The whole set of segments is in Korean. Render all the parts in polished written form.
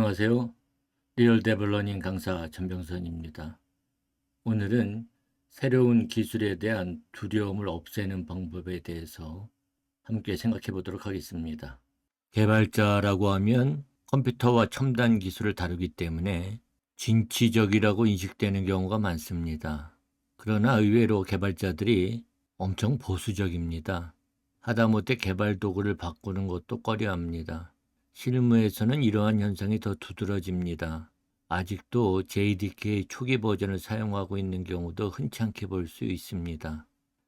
안녕하세요. 리얼 데블러닝 강사 전병선입니다. 오늘은 새로운 기술에 대한 두려움을 없애는 방법에 대해서 함께 생각해 보도록 하겠습니다. 개발자라고 하면 컴퓨터와 첨단 기술을 다루기 때문에 진취적이라고 인식되는 경우가 많습니다. 그러나 의외로 개발자들이 엄청 보수적입니다. 하다못해 개발 도구를 바꾸는 것도 꺼려합니다. 실무에서는 이러한 현상이 더 두드러집니다. 아직도 JDK 초기 버전을 사용하고 있는 경우도 흔찮게 볼 수 있습니다.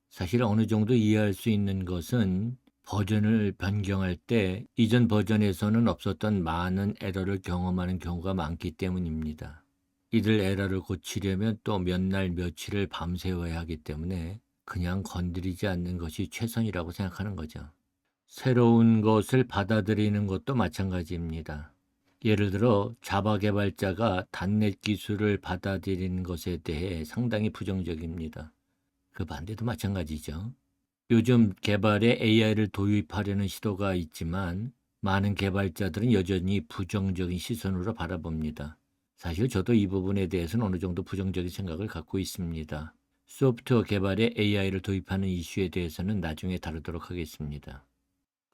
사실 어느 정도 이해할 수 있는 것은 버전을 변경할 때 이전 버전에서는 없었던 많은 에러를 경험하는 경우가 많기 때문입니다. 이들 에러를 고치려면 또 몇 날 며칠을 밤새워야 하기 때문에 그냥 건드리지 않는 것이 최선이라고 생각하는 거죠. 새로운 것을 받아들이는 것도 마찬가지입니다. 예를 들어 자바 개발자가 단넷 기술을 받아들이는 것에 대해 상당히 부정적입니다. 그 반대도 마찬가지죠. 요즘 개발에 AI를 도입하려는 시도가 있지만 많은 개발자들은 여전히 부정적인 시선으로 바라봅니다. 사실 저도 이 부분에 대해서는 어느 정도 부정적인 생각을 갖고 있습니다. 소프트웨어 개발에 AI를 도입하는 이슈에 대해서는 나중에 다루도록 하겠습니다.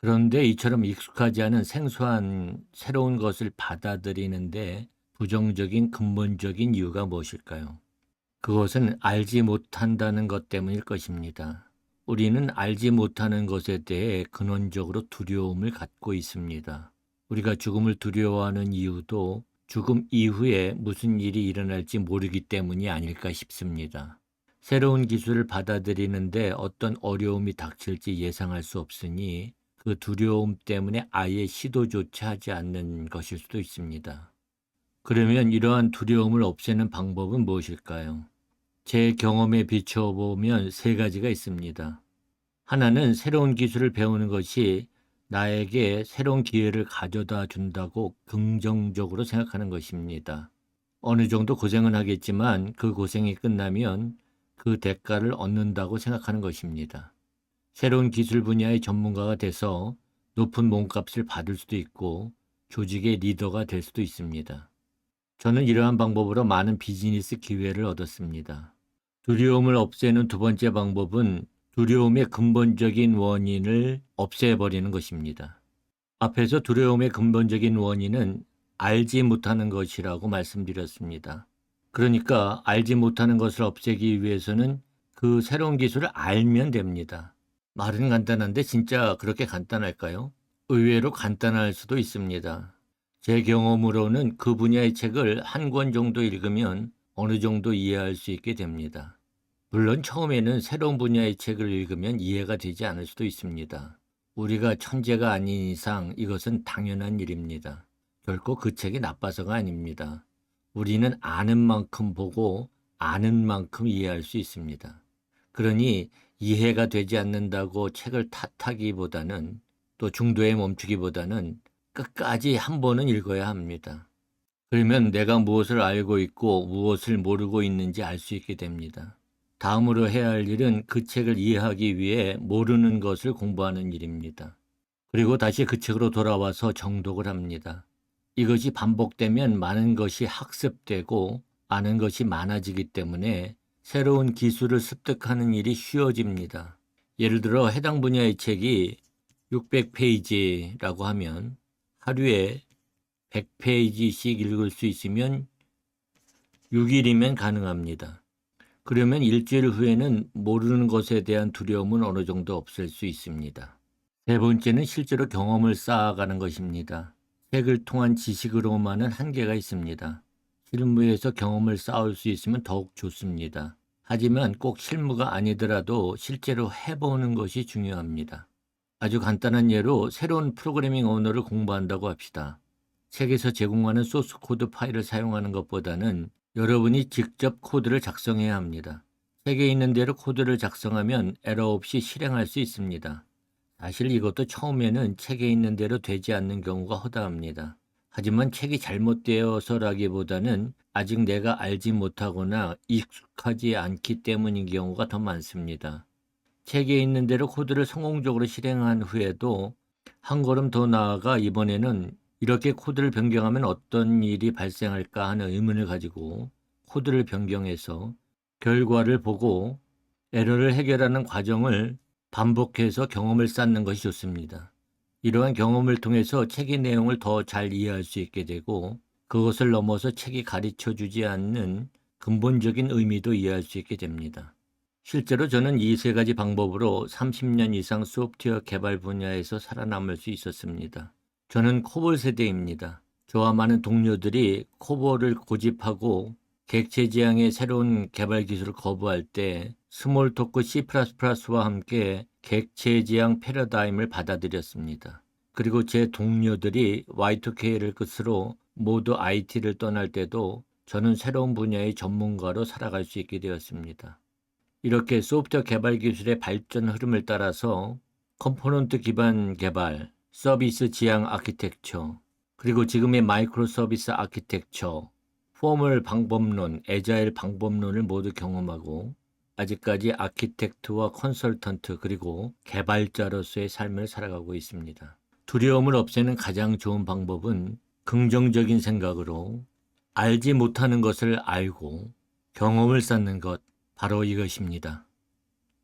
그런데 이처럼 익숙하지 않은 생소한 새로운 것을 받아들이는데 부정적인 근본적인 이유가 무엇일까요? 그것은 알지 못한다는 것 때문일 것입니다. 우리는 알지 못하는 것에 대해 근원적으로 두려움을 갖고 있습니다. 우리가 죽음을 두려워하는 이유도 죽음 이후에 무슨 일이 일어날지 모르기 때문이 아닐까 싶습니다. 새로운 기술을 받아들이는데 어떤 어려움이 닥칠지 예상할 수 없으니 그 두려움 때문에 아예 시도조차 하지 않는 것일 수도 있습니다. 그러면 이러한 두려움을 없애는 방법은 무엇일까요? 제 경험에 비춰보면 세 가지가 있습니다. 하나는 새로운 기술을 배우는 것이 나에게 새로운 기회를 가져다 준다고 긍정적으로 생각하는 것입니다. 어느 정도 고생은 하겠지만 그 고생이 끝나면 그 대가를 얻는다고 생각하는 것입니다. 새로운 기술 분야의 전문가가 돼서 높은 몸값을 받을 수도 있고 조직의 리더가 될 수도 있습니다. 저는 이러한 방법으로 많은 비즈니스 기회를 얻었습니다. 두려움을 없애는 두 번째 방법은 두려움의 근본적인 원인을 없애버리는 것입니다. 앞에서 두려움의 근본적인 원인은 알지 못하는 것이라고 말씀드렸습니다. 그러니까 알지 못하는 것을 없애기 위해서는 그 새로운 기술을 알면 됩니다. 말은 간단한데 진짜 그렇게 간단할까요? 의외로 간단할 수도 있습니다. 제 경험으로는 그 분야의 책을 한 권 정도 읽으면 어느 정도 이해할 수 있게 됩니다. 물론 처음에는 새로운 분야의 책을 읽으면 이해가 되지 않을 수도 있습니다. 우리가 천재가 아닌 이상 이것은 당연한 일입니다. 결코 그 책이 나빠서가 아닙니다. 우리는 아는 만큼 보고 아는 만큼 이해할 수 있습니다. 그러니 이해가 되지 않는다고 책을 탓하기보다는 또 중도에 멈추기보다는 끝까지 한 번은 읽어야 합니다. 그러면 내가 무엇을 알고 있고 무엇을 모르고 있는지 알 수 있게 됩니다. 다음으로 해야 할 일은 그 책을 이해하기 위해 모르는 것을 공부하는 일입니다. 그리고 다시 그 책으로 돌아와서 정독을 합니다. 이것이 반복되면 많은 것이 학습되고 아는 것이 많아지기 때문에 새로운 기술을 습득하는 일이 쉬워집니다. 예를 들어 해당 분야의 책이 600페이지라고 하면 하루에 100페이지씩 읽을 수 있으면 6일이면 가능합니다. 그러면 일주일 후에는 모르는 것에 대한 두려움은 어느 정도 없을 수 있습니다. 세 번째는 실제로 경험을 쌓아가는 것입니다. 책을 통한 지식으로만은 한계가 있습니다. 실무에서 경험을 쌓을 수 있으면 더욱 좋습니다. 하지만 꼭 실무가 아니더라도 실제로 해보는 것이 중요합니다. 아주 간단한 예로 새로운 프로그래밍 언어를 공부한다고 합시다. 책에서 제공하는 소스 코드 파일을 사용하는 것보다는 여러분이 직접 코드를 작성해야 합니다. 책에 있는 대로 코드를 작성하면 에러 없이 실행할 수 있습니다. 사실 이것도 처음에는 책에 있는 대로 되지 않는 경우가 허다합니다. 하지만 책이 잘못되어서라기보다는 아직 내가 알지 못하거나 익숙하지 않기 때문인 경우가 더 많습니다. 책에 있는 대로 코드를 성공적으로 실행한 후에도 한 걸음 더 나아가 이번에는 이렇게 코드를 변경하면 어떤 일이 발생할까 하는 의문을 가지고 코드를 변경해서 결과를 보고 에러를 해결하는 과정을 반복해서 경험을 쌓는 것이 좋습니다. 이러한 경험을 통해서 책의 내용을 더 잘 이해할 수 있게 되고 그것을 넘어서 책이 가르쳐주지 않는 근본적인 의미도 이해할 수 있게 됩니다. 실제로 저는 이 세 가지 방법으로 30년 이상 소프트웨어 개발 분야에서 살아남을 수 있었습니다. 저는 코볼 세대입니다. 저와 많은 동료들이 코볼을 고집하고 객체 지향의 새로운 개발 기술을 거부할 때 스몰토크 C++와 함께 객체 지향 패러다임을 받아들였습니다. 그리고 제 동료들이 Y2K를 끝으로 모두 IT를 떠날 때도 저는 새로운 분야의 전문가로 살아갈 수 있게 되었습니다. 이렇게 소프트웨어 개발 기술의 발전 흐름을 따라서 컴포넌트 기반 개발, 서비스 지향 아키텍처, 그리고 지금의 마이크로 서비스 아키텍처, 포멀 방법론, 애자일 방법론을 모두 경험하고 아직까지 아키텍트와 컨설턴트 그리고 개발자로서의 삶을 살아가고 있습니다. 두려움을 없애는 가장 좋은 방법은 긍정적인 생각으로 알지 못하는 것을 알고 경험을 쌓는 것, 바로 이것입니다.